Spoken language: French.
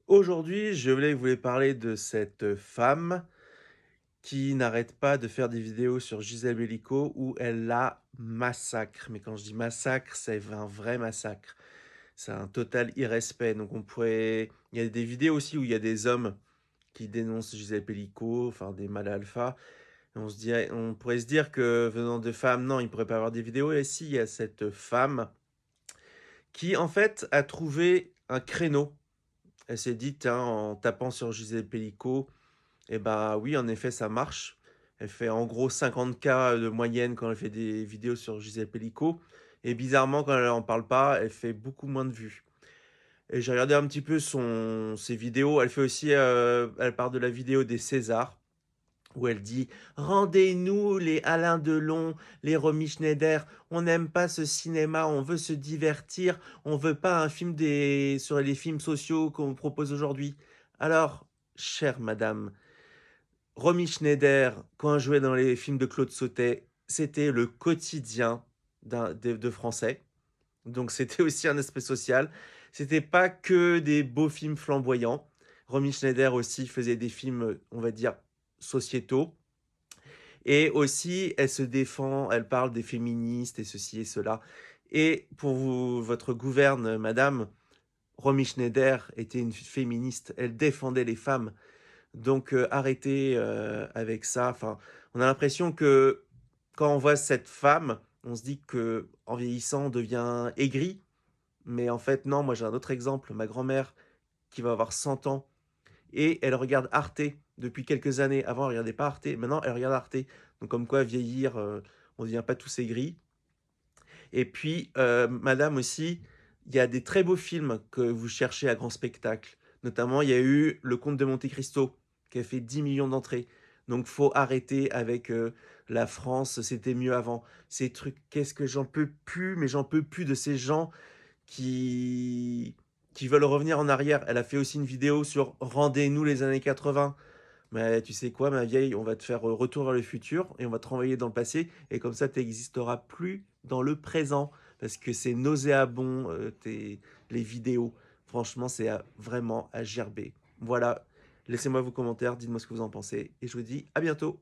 Aujourd'hui, je voulais vous parler de cette femme qui n'arrête pas de faire des vidéos sur Gisèle Bellico où elle la massacre. Mais quand je dis massacre, c'est un vrai massacre. C'est un total irrespect. Donc on pourrait... Il y a des vidéos aussi où il y a des hommes qui dénoncent Gisèle Bellico, enfin des mâles alpha. Et on pourrait se dire que venant de femmes, non, il ne pourrait pas avoir des vidéos. Et si, il y a cette femme qui en fait a trouvé un créneau. Elle s'est dit, tiens, en tapant sur Gisèle Pellico, eh ben oui, en effet, ça marche. Elle fait en gros 50K de moyenne quand elle fait des vidéos sur Gisèle Pellico. Et bizarrement, quand elle en parle pas, elle fait beaucoup moins de vues. Et j'ai regardé un petit peu ses vidéos. Elle fait aussi, elle parle de la vidéo des Césars, où elle dit: rendez-nous les Alain Delon, les Romy Schneider. On n'aime pas ce cinéma, on veut se divertir. On veut pas un film sur les films sociaux qu'on vous propose aujourd'hui. Alors, chère madame, Romy Schneider, quand elle jouait dans les films de Claude Sautet, c'était le quotidien de Français. Donc c'était aussi un aspect social. C'était pas que des beaux films flamboyants. Romy Schneider aussi faisait des films, on va dire, sociétaux. Et aussi, elle se défend, elle parle des féministes et ceci et cela. Et pour votre gouverne, madame, Romy Schneider était une féministe. Elle défendait les femmes. Donc arrêtez avec ça. Enfin, on a l'impression que quand on voit cette femme, on se dit que en vieillissant, on devient aigri. Mais en fait, non. Moi, j'ai un autre exemple. Ma grand-mère qui va avoir 100 ans et elle regarde Arte depuis quelques années. Avant, elle regardait pas Arte. Maintenant, elle regarde Arte. Donc, comme quoi, vieillir, on ne devient pas tous aigris. Et puis, madame aussi, il y a des très beaux films que vous cherchez à grand spectacle. Notamment, il y a eu Le Comte de Monte-Cristo, qui a fait 10 millions d'entrées. Donc, faut arrêter avec la France, c'était mieux avant. Ces trucs, qu'est-ce que j'en peux plus, mais j'en peux plus de ces gens qui, qui veulent revenir en arrière. Elle a fait aussi une vidéo sur Rendez-nous les années 80. Mais tu sais quoi, ma vieille, on va te faire retour vers le futur et on va te renvoyer dans le passé et comme ça, tu n'existeras plus dans le présent parce que c'est nauséabond, les vidéos. Franchement, vraiment à gerber. Voilà, laissez-moi vos commentaires, dites-moi ce que vous en pensez et je vous dis à bientôt.